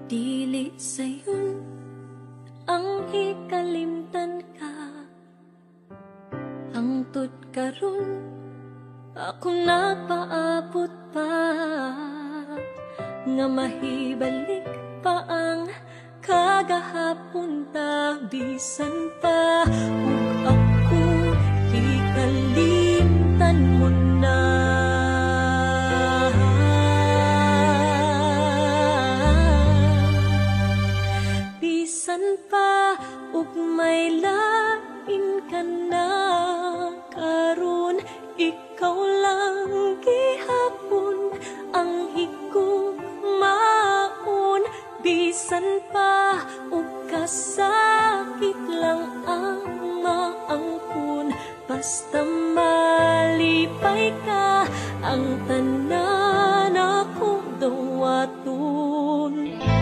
Dili sayon ang ikalimtan ka, hangtod karon ako nagpaabot pa, nga mahibalik pa ang kagahapon ta, bisan pa ug ako ikalimtan mo na. Bisan pa ug may lain ka na, karon ikaw lang gihapon ang higugmaon. Bisan pa ug kasakit lang ang maangkon, basta malipay ka ang tanan